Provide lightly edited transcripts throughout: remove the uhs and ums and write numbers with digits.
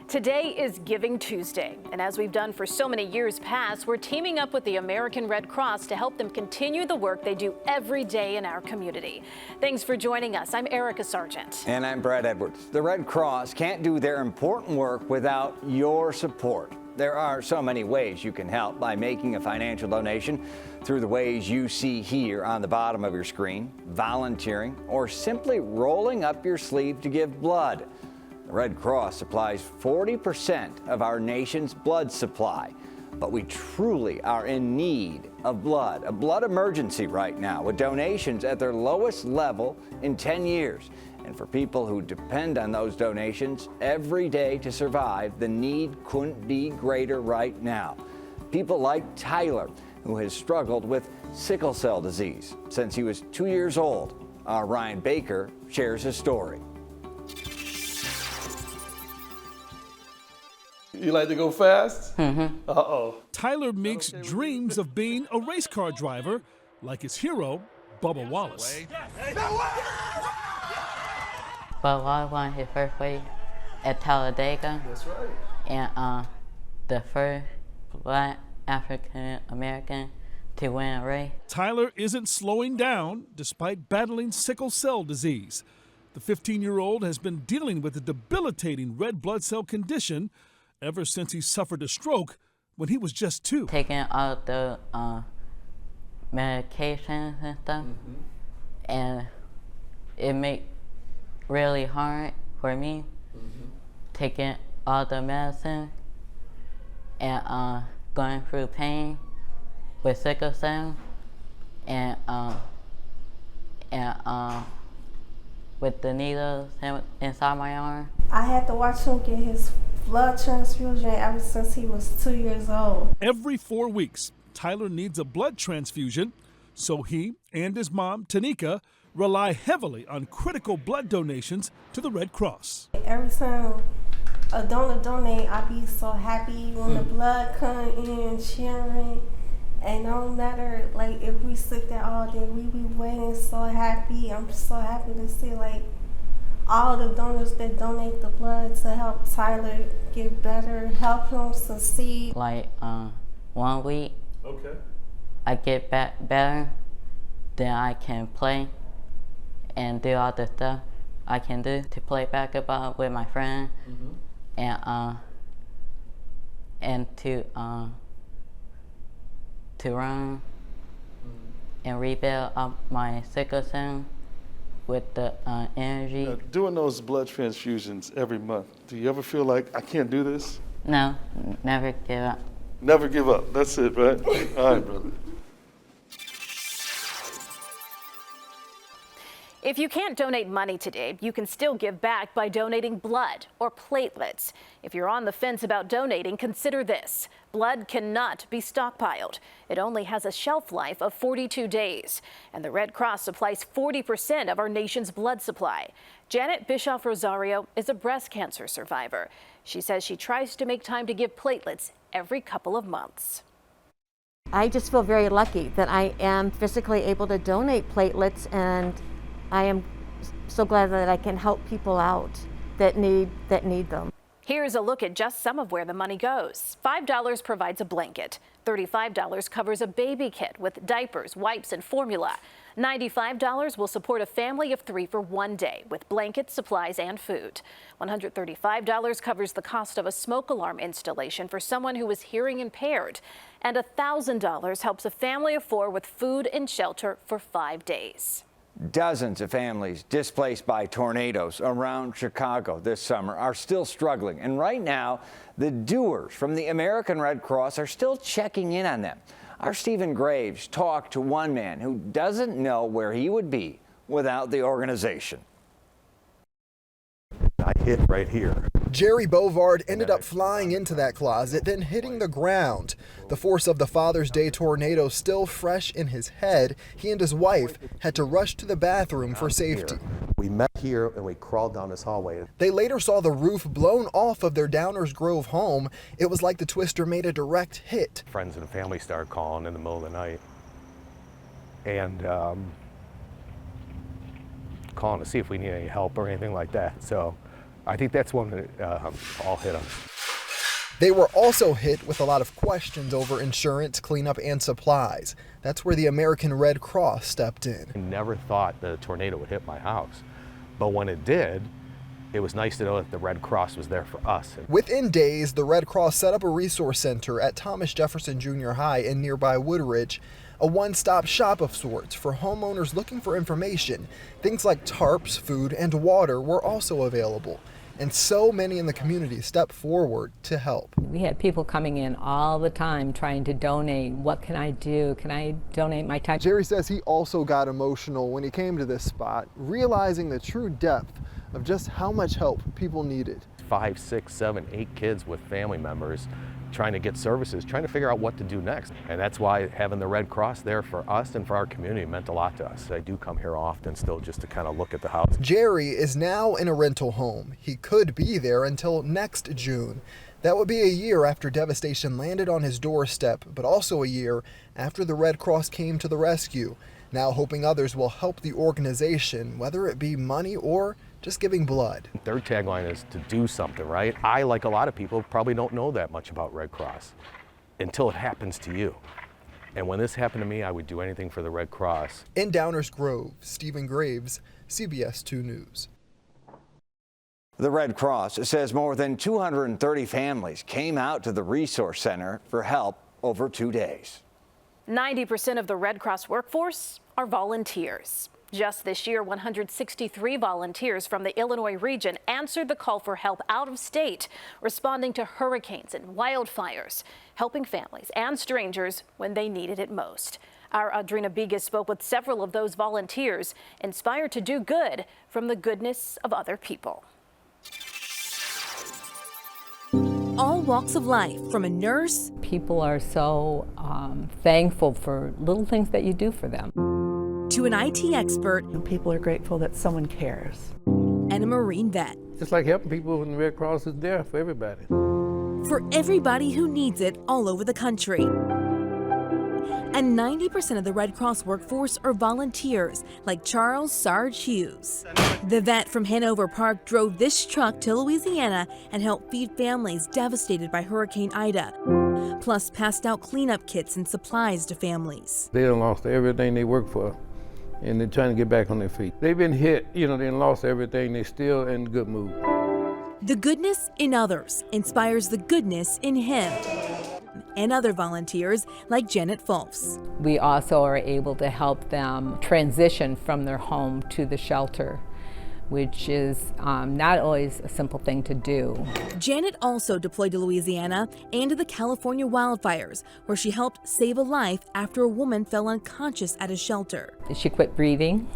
Today is Giving Tuesday, and as we've done for so many years past, we're teaming up with the American Red Cross to help them continue the work they do every day in our community. Thanks for joining us. I'm Erica Sargent. And I'm Brad Edwards. The Red Cross can't do their important work without your support. There are so many ways you can help by making a financial donation through the ways you see here on the bottom of your screen, volunteering, or simply rolling up your sleeve to give blood. The Red Cross supplies 40% of our nation's blood supply, but we truly are in need of blood, a blood emergency right now, with donations at their lowest level in 10 years. And for people who depend on those donations every day to survive, the need couldn't be greater right now. People like Tyler, who has struggled with sickle cell disease since he was 2 years old. Our Ryan Baker shares his story. You like to go fast? Mm-hmm. Uh-oh. Tyler Meeks dreams of being a race car driver like his hero, Bubba Wallace. Bubba Wallace won his first race at Talladega. That's right. And the first Black African American to win a race. Tyler isn't slowing down despite battling sickle cell disease. The 15-year-old has been dealing with a debilitating red blood cell condition ever since he suffered a stroke when he was just 2. Taking all the medications and stuff, and it made really hard for me taking all the medicine and going through pain with sickle cell and with the needles inside my arm. I had to watch him get his blood transfusion ever since he was 2 years old. Every 4 weeks, Tyler needs a blood transfusion, so he and his mom, Tanika, rely heavily on critical blood donations to the Red Cross. Every time a donor donate, I be so happy when the blood come in, cheering. And no matter like if we sick there all day, we be waiting so happy. I'm so happy to see like all the donors that donate the blood to help Tyler get better, help him succeed. Like 1 week, Okay. I get back better, then I can play and do all the stuff I can do to play basketball with my friend and to run and rebuild up my sickle cell with the energy. Doing those blood transfusions every month, do you ever feel like, I can't do this? No, never give up. Never give up. That's it, right? All right, brother. If you can't donate money today, you can still give back by donating blood or platelets. If you're on the fence about donating, consider this. Blood cannot be stockpiled. It only has a shelf life of 42 days. And the Red Cross supplies 40% of our nation's blood supply. Janet Bischoff Rosario is a breast cancer survivor. She says she tries to make time to give platelets every couple of months. I just feel very lucky that I am physically able to donate platelets, and I am so glad that I can help people out that need them. Here's a look at just some of where the money goes. $5 provides a blanket. $35 covers a baby kit with diapers, wipes, and formula. $95 will support a family of 3 for 1 day with blankets, supplies, and food. $135 covers the cost of a smoke alarm installation for someone who is hearing impaired. And $1,000 helps a family of 4 with food and shelter for 5 days. Dozens of families displaced by tornadoes around Chicago this summer are still struggling. And right now, the doers from the American Red Cross are still checking in on them. Our Stephen Graves talked to one man who doesn't know where he would be without the organization. I hit right here. Jerry Bovard ended up flying into that closet, then hitting the ground. The force of the Father's Day tornado still fresh in his head. He and his wife had to rush to the bathroom for safety. We met here and we crawled down this hallway. They later saw the roof blown off of their Downers Grove home. It was like the twister made a direct hit. Friends and family started calling in the middle of the night and calling to see if we need any help or anything like that. So I think that's one that all hit them. They were also hit with a lot of questions over insurance, cleanup, and supplies. That's where the American Red Cross stepped in. I never thought the tornado would hit my house, but when it did, it was nice to know that the Red Cross was there for us. Within days, the Red Cross set up a resource center at Thomas Jefferson Junior High in nearby Woodridge, a one-stop shop of sorts for homeowners looking for information. Things like tarps, food, and water were also available. And so many in the community stepped forward to help. We had people coming in all the time trying to donate. What can I do? Can I donate my time? Jerry says he also got emotional when he came to this spot, realizing the true depth of just how much help people needed. 5, 6, 7, 8 kids with family members trying to get services, trying to figure out what to do next. And that's why having the Red Cross there for us and for our community meant a lot to us. I do come here often still just to kind of look at the house. Jerry is now in a rental home. He could be there until next June. That would be a year after devastation landed on his doorstep, but also a year after the Red Cross came to the rescue. Now hoping others will help the organization, whether it be money or just giving blood. Their tagline is to do something, right? I, like a lot of people, probably don't know that much about Red Cross until it happens to you. And when this happened to me, I would do anything for the Red Cross. In Downers Grove, Stephen Graves, CBS 2 News. The Red Cross says more than 230 families came out to the resource center for help over 2 days. 90% of the Red Cross workforce are volunteers. Just this year, 163 volunteers from the Illinois region answered the call for help out of state, responding to hurricanes and wildfires, helping families and strangers when they needed it most. Our Audrina Bigas spoke with several of those volunteers, inspired to do good from the goodness of other people. All walks of life, from a nurse. People are so thankful for little things that you do for them. To an IT expert. People are grateful that someone cares. And a Marine vet. Just like helping people when the Red Cross is there for everybody. For everybody who needs it all over the country. And 90% of the Red Cross workforce are volunteers, like Charles Sarge Hughes. The vet from Hanover Park drove this truck to Louisiana and helped feed families devastated by Hurricane Ida, plus passed out cleanup kits and supplies to families. They done lost everything they worked for, and they're trying to get back on their feet. They've been hit, they done lost everything, they're still in good mood. The goodness in others inspires the goodness in him. And other volunteers like Janet Fulfs. We also are able to help them transition from their home to the shelter, which is not always a simple thing to do. Janet also deployed to Louisiana and to the California wildfires, where she helped save a life after a woman fell unconscious at a shelter. She quit breathing,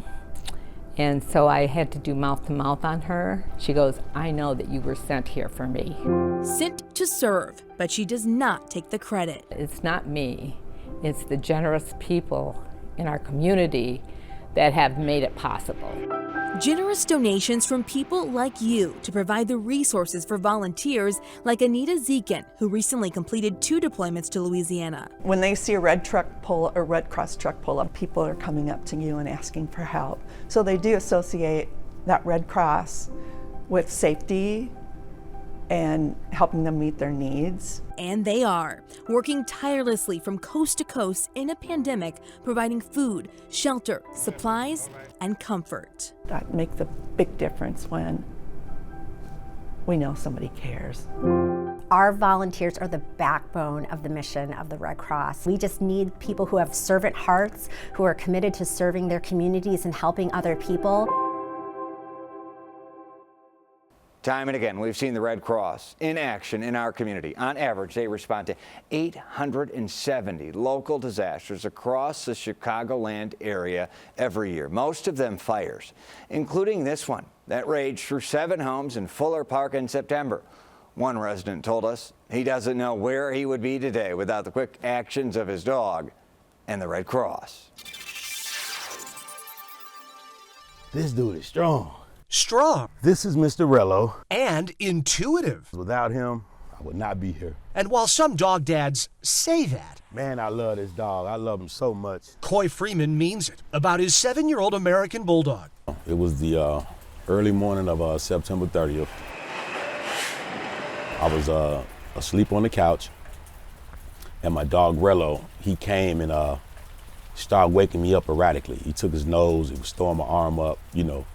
and so I had to do mouth-to-mouth on her. She goes, "I know that you were sent here for me." Sent to serve, but she does not take the credit. It's not me, it's the generous people in our community that have made it possible. Generous donations from people like you to provide the resources for volunteers like Anita Zekin, who recently completed 2 deployments to Louisiana. When they see a Red Cross truck pull up, people are coming up to you and asking for help. So they do associate that Red Cross with safety and helping them meet their needs. And they are, working tirelessly from coast to coast in a pandemic, providing food, shelter, supplies, and comfort. That makes a big difference when we know somebody cares. Our volunteers are the backbone of the mission of the Red Cross. We just need people who have servant hearts, who are committed to serving their communities and helping other people. Time and again, we've seen the Red Cross in action in our community. On average, they respond to 870 local disasters across the Chicagoland area every year, most of them fires, including this one that raged through 7 homes in Fuller Park in September. One resident told us he doesn't know where he would be today without the quick actions of his dog and the Red Cross. This dude is strong. Strong. This is Mr. Rello. And intuitive. Without him, I would not be here. And while some dog dads say that, man, I love this dog. I love him so much. Coy Freeman means it about his 7-year-old American Bulldog. It was the early morning of September 30th. I was asleep on the couch, and my dog Rello, he came and started waking me up erratically. He took his nose, he was throwing my arm up, you know,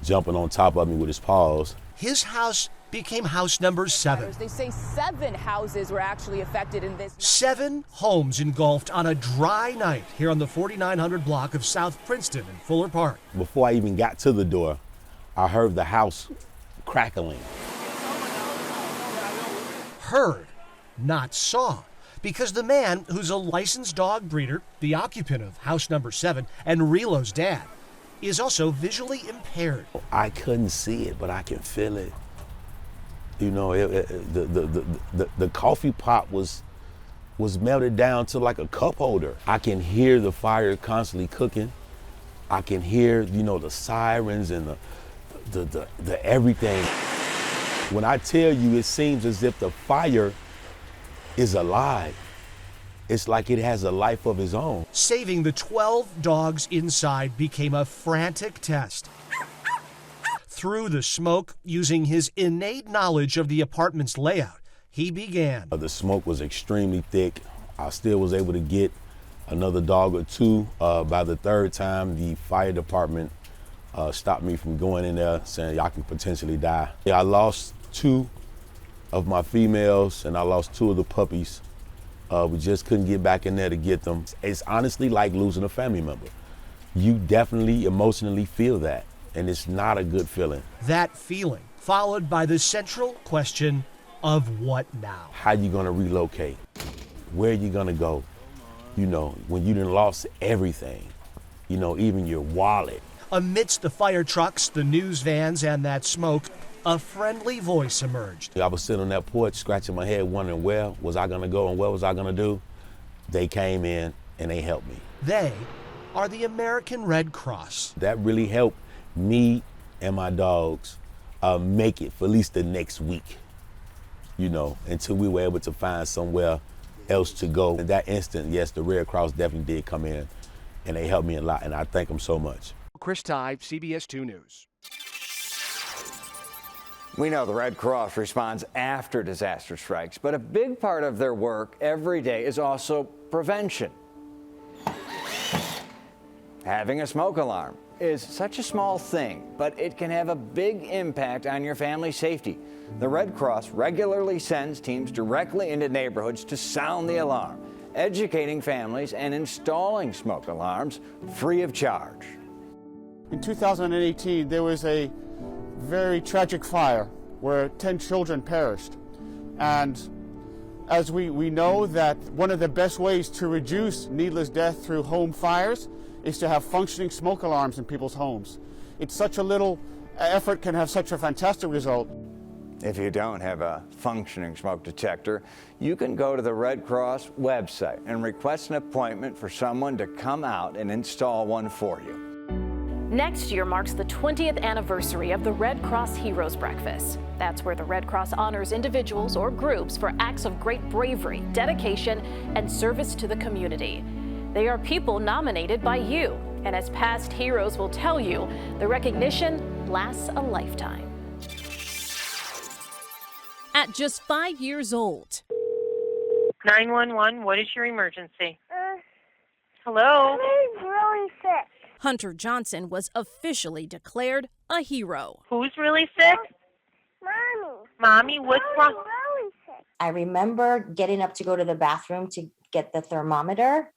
jumping on top of me with his paws. His house became house number 7. They say 7 houses were actually affected in this. 7 homes engulfed on a dry night here on the 4900 block of South Princeton and Fuller Park. Before I even got to the door, I heard the house crackling. Heard, not saw, because the man who's a licensed dog breeder, the occupant of house number 7, and Relo's dad, is also visually impaired. I couldn't see it, but I can feel it. You know, the coffee pot was melted down to like a cup holder. I can hear the fire constantly cooking. I can hear, you know, the sirens and the everything. When I tell you, it seems as if the fire is alive. It's like it has a life of its own. Saving the 12 dogs inside became a frantic test. Through the smoke, using his innate knowledge of the apartment's layout, he began. The smoke was extremely thick. I still was able to get another dog or 2. By the 3rd time, the fire department stopped me from going in there, saying y'all can potentially die. I lost 2 of my females and I lost 2 of the puppies. We just couldn't get back in there to get them. It's honestly like losing a family member. You definitely emotionally feel that, and it's not a good feeling. That feeling followed by the central question of what now? How you gonna relocate? Where you gonna go? You know, when you done lost everything, you know, even your wallet. Amidst the fire trucks, the news vans, and that smoke, a friendly voice emerged. I was sitting on that porch scratching my head wondering where was I gonna go and what was I gonna do. They came in and they helped me. They are the American Red Cross. That really helped me and my dogs make it for at least the next week, you know, until we were able to find somewhere else to go. In that instant, yes, the Red Cross definitely did come in and they helped me a lot, and I thank them so much. Chris Tye, CBS 2 News. We know the Red Cross responds after disaster strikes, but a big part of their work every day is also prevention. Having a smoke alarm is such a small thing, but it can have a big impact on your family's safety. The Red Cross regularly sends teams directly into neighborhoods to sound the alarm, educating families and installing smoke alarms free of charge. In 2018, there was a very tragic fire where 10 children perished. And as we know that one of the best ways to reduce needless death through home fires is to have functioning smoke alarms in people's homes. It's such a little effort can have such a fantastic result. If you don't have a functioning smoke detector, you can go to the Red Cross website and request an appointment for someone to come out and install one for you. Next year marks the 20th anniversary of the Red Cross Heroes Breakfast. That's where the Red Cross honors individuals or groups for acts of great bravery, dedication, and service to the community. They are people nominated by you, and as past heroes will tell you, the recognition lasts a lifetime. At just 5 years old. 911, what is your emergency? Hello? I'm really sick. Hunter Johnson was officially declared a hero. Who's really sick? Mommy. Mommy, what's wrong? Really sick. I remember getting up to go to the bathroom to get the thermometer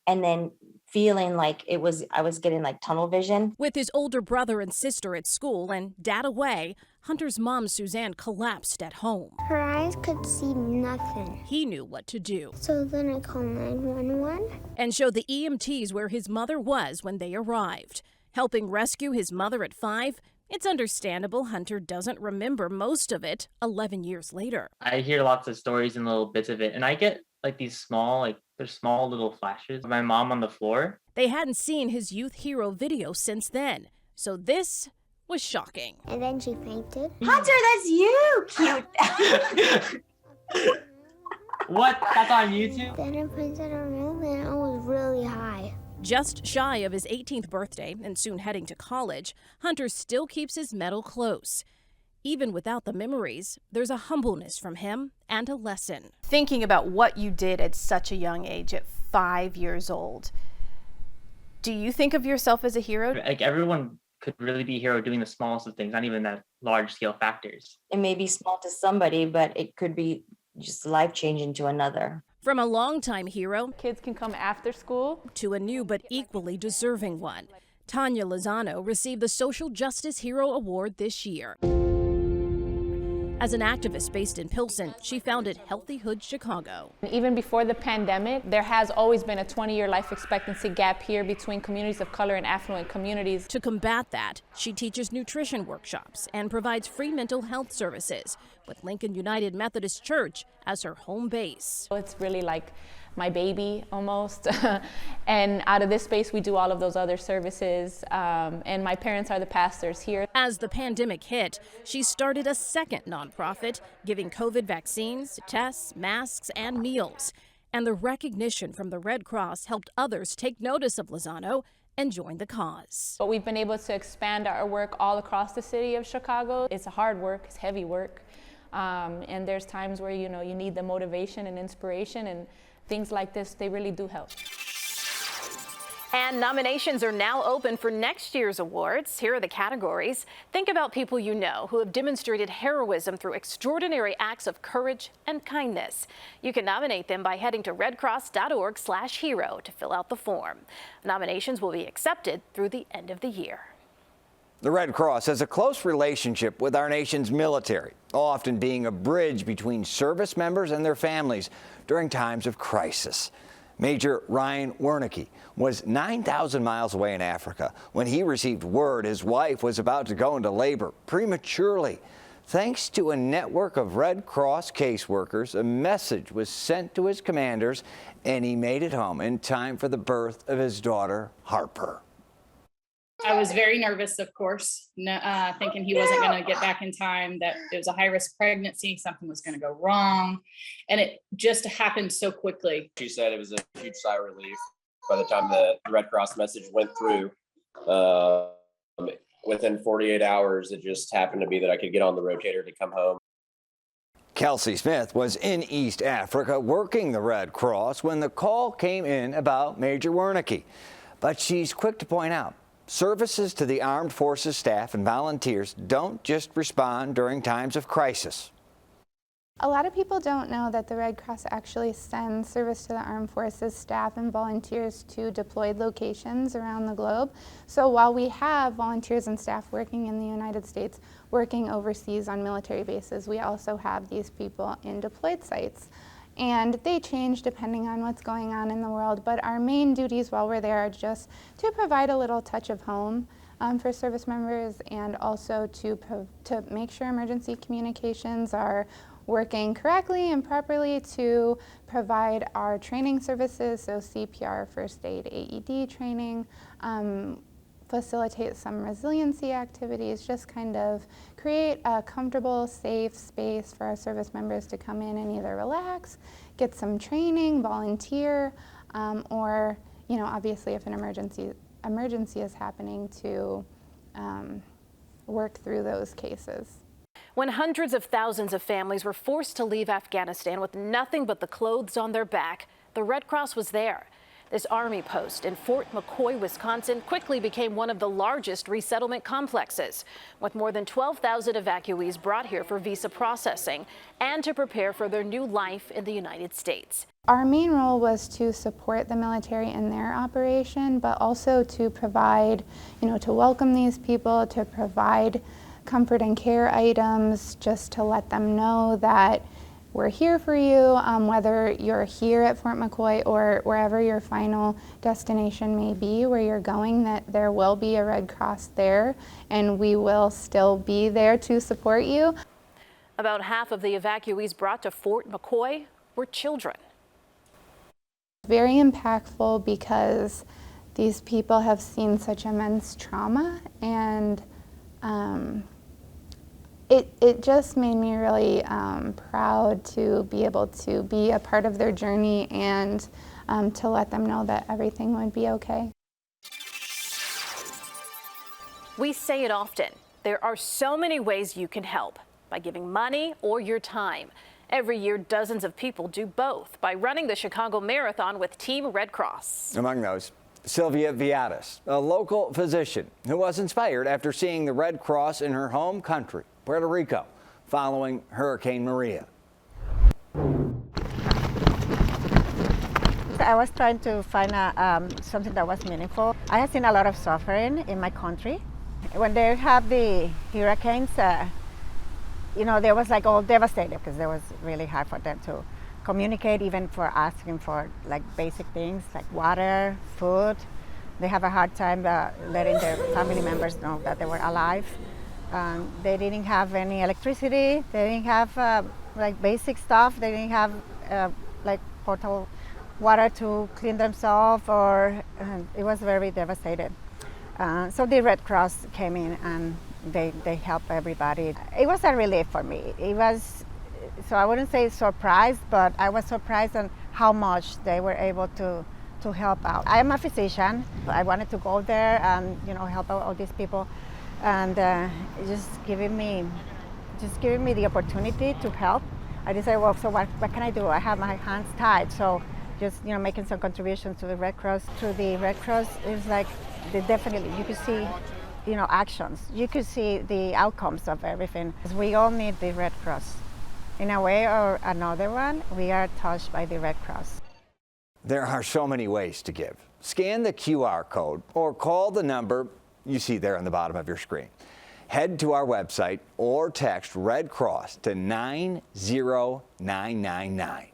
and then feeling like I was getting like tunnel vision. With his older brother and sister at school and dad away, Hunter's mom, Suzanne, collapsed at home. Her eyes could see nothing. He knew what to do. So then I called 911. And showed the EMTs where his mother was when they arrived. Helping rescue his mother at 5, it's understandable Hunter doesn't remember most of it 11 years later. I hear lots of stories and little bits of it, and I get like these small, there's small little flashes of my mom on the floor. They hadn't seen his youth hero video since then, so this was shocking. And then she fainted. Hunter, that's you! Cute. What? That's on YouTube? Then I printed a room and I was really high. Just shy of his 18th birthday and soon heading to college, Hunter still keeps his medal close. Even without the memories, there's a humbleness from him and a lesson. Thinking about what you did at such a young age, at 5 years old, do you think of yourself as a hero? Like everyone could really be a hero doing the smallest of things, not even that large scale factors. It may be small to somebody, but it could be just life-changing to another. From a longtime hero, kids can come after school, to a new but equally deserving one. Tanya Lozano received the Social Justice Hero Award this year. As an activist based in Pilsen, she founded Healthy Hood Chicago. Even before the pandemic, there has always been a 20-year life expectancy gap here between communities of color and affluent communities. To combat that, she teaches nutrition workshops and provides free mental health services, with Lincoln United Methodist Church as her home base. It's really like my baby almost. And out of this space, we do all of those other services. And my parents are the pastors here. As the pandemic hit, she started a second nonprofit, giving COVID vaccines, tests, masks, and meals. And the recognition from the Red Cross helped others take notice of Lozano and join the cause. But we've been able to expand our work all across the city of Chicago. It's hard work, it's heavy work. And there's times where, you need the motivation and inspiration, and things like this, they really do help. And nominations are now open for next year's awards. Here are the categories. Think about people you know who have demonstrated heroism through extraordinary acts of courage and kindness. You can nominate them by heading to redcross.org/hero to fill out the form. Nominations will be accepted through the end of the year. The Red Cross has a close relationship with our nation's military, often being a bridge between service members and their families during times of crisis. Major Ryan Wernicke was 9,000 miles away in Africa when he received word his wife was about to go into labor prematurely. Thanks to a network of Red Cross caseworkers, a message was sent to his commanders, and he made it home in time for the birth of his daughter, Harper. I was very nervous, of course, thinking he wasn't going to get back in time, that it was a high-risk pregnancy, something was going to go wrong, and it just happened so quickly. She said it was a huge sigh of relief by the time the Red Cross message went through. Within 48 hours, it just happened to be that I could get on the rotator to come home. Kelsey Smith was in East Africa working the Red Cross when the call came in about Major Wernicke. But she's quick to point out, services to the armed forces staff and volunteers don't just respond during times of crisis. A lot of people don't know that the Red Cross actually sends service to the armed forces staff and volunteers to deployed locations around the globe. So while we have volunteers and staff working in the United States, working overseas on military bases, we also have these people in deployed sites. And they change depending on what's going on in the world, but our main duties while we're there are just to provide a little touch of home for service members, and also to make sure emergency communications are working correctly and properly, to provide our training services, so CPR, first aid, AED training, facilitate some resiliency activities, just kind of create a comfortable, safe space for our service members to come in and either relax, get some training, volunteer, or, obviously if an emergency is happening, to work through those cases. When hundreds of thousands of families were forced to leave Afghanistan with nothing but the clothes on their back, the Red Cross was there. This Army post in Fort McCoy, Wisconsin, quickly became one of the largest resettlement complexes, with more than 12,000 evacuees brought here for visa processing and to prepare for their new life in the United States. Our main role was to support the military in their operation, but also to provide, to welcome these people, to provide comfort and care items, just to let them know that we're here for you, whether you're here at Fort McCoy or wherever your final destination may be, where you're going, that there will be a Red Cross there, and we will still be there to support you. About half of the evacuees brought to Fort McCoy were children. Very impactful because these people have seen such immense trauma, and it just made me really proud to be able to be a part of their journey, and to let them know that everything would be okay. We say it often. There are so many ways you can help, by giving money or your time. Every year, dozens of people do both by running the Chicago Marathon with Team Red Cross. Among those, Sylvia Viatis, a local physician who was inspired after seeing the Red Cross in her home country, Puerto Rico, following Hurricane Maria. I was trying to find something that was meaningful. I have seen a lot of suffering in my country. When they have the hurricanes, you know, they was like all devastated because it was really hard for them to communicate, even for asking for like basic things like water, food. They have a hard time letting their family members know that they were alive. They didn't have any electricity. They didn't have like basic stuff. They didn't have like potable water to clean themselves, or it was very devastated. So the Red Cross came in and they helped everybody. It was a relief for me. It was, so I wouldn't say surprised, but I was surprised on how much they were able to help out. I am a physician. I wanted to go there and, you know, help out all these people, and just giving me the opportunity to help. I decided, well, so what can I do? I have my hands tied, so just, you know, making some contributions to the Red Cross. Through the Red Cross is like, definitely you could see, you know, actions. You could see the outcomes of everything. We all need the Red Cross. In a way or another one, we are touched by the Red Cross. There are so many ways to give. Scan the QR code or call the number you see there on the bottom of your screen. Head to our website or text Red Cross to 90999.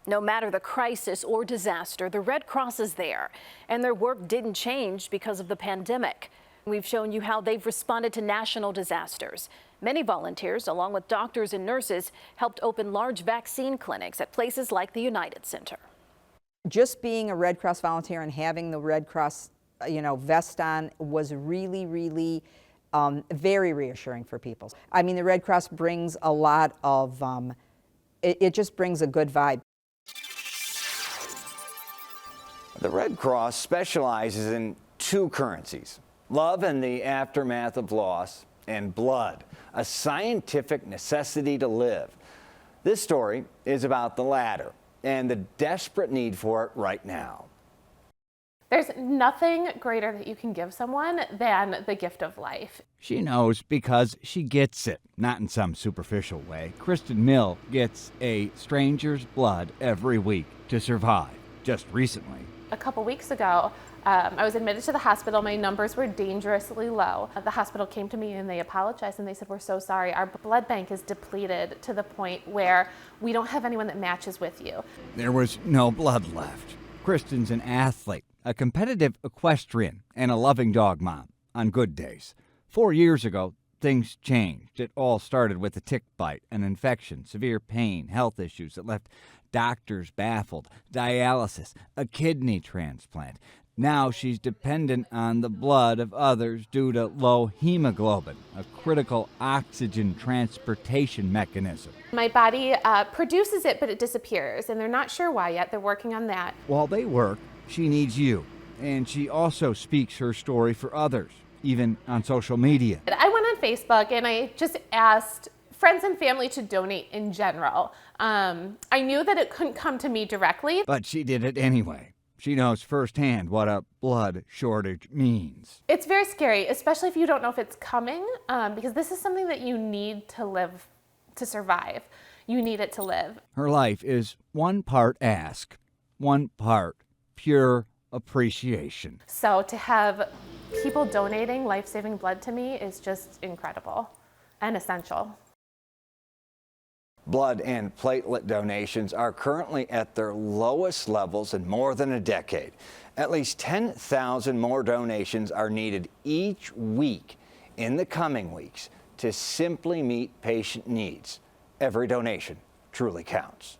No matter the crisis or disaster, the Red Cross is there, and their work didn't change because of the pandemic. We've shown you how they've responded to national disasters. Many volunteers, along with doctors and nurses, helped open large vaccine clinics at places like the United Center. Just being a Red Cross volunteer and having the Red Cross, you know, vest on was really, really very reassuring for people. I mean, the Red Cross brings a lot of, it just brings a good vibe. The Red Cross specializes in two currencies: love in the aftermath of loss, and blood, a scientific necessity to live. This story is about the latter and the desperate need for it right now. There's nothing greater that you can give someone than the gift of life. She knows because she gets it, not in some superficial way. Kristen Mill gets a stranger's blood every week to survive. Just recently, A couple weeks ago, I was admitted to the hospital. My numbers were dangerously low. The hospital came to me and they apologized and they said, "We're so sorry. Our blood bank is depleted to the point where we don't have anyone that matches with you." there was no blood left. Kristen's an athlete, a competitive equestrian, and a loving dog mom on good days. 4 years ago, things changed. It all started with a tick bite, an infection, severe pain, health issues that left doctors baffled, dialysis, a kidney transplant. Now she's dependent on the blood of others due to low hemoglobin, a critical oxygen transportation mechanism. My body produces it, but it disappears, and they're not sure why yet. They're working on that. While they work, she needs you, and she also speaks her story for others, even on social media. I went on Facebook and I just asked friends and family to donate in general. I knew that it couldn't come to me directly. But she did it anyway. She knows firsthand what a blood shortage means. It's very scary, especially if you don't know if it's coming, because this is something that you need to live to survive. You need it to live. Her life is one part ask, one part pure appreciation. So to have people donating life-saving blood to me is just incredible and essential. Blood and platelet donations are currently at their lowest levels in more than a decade. At least 10,000 more donations are needed each week in the coming weeks to simply meet patient needs. Every donation truly counts.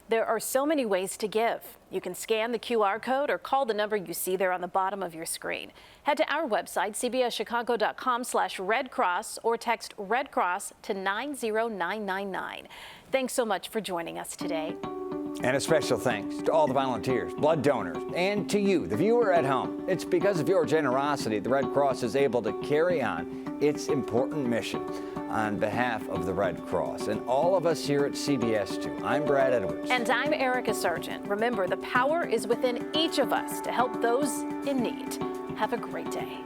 There are so many ways to give. You can scan the QR code or call the number you see there on the bottom of your screen. Head to our website, cbschicago.com/Red Cross, or text Red Cross to 90999. Thanks so much for joining us today. And a special thanks to all the volunteers, blood donors, and to you, the viewer at home. It's because of your generosity the Red Cross is able to carry on its important mission. On behalf of the Red Cross and all of us here at CBS 2, I'm Brad Edwards. And I'm Erica Sargent. Remember, the power is within each of us to help those in need. Have a great day.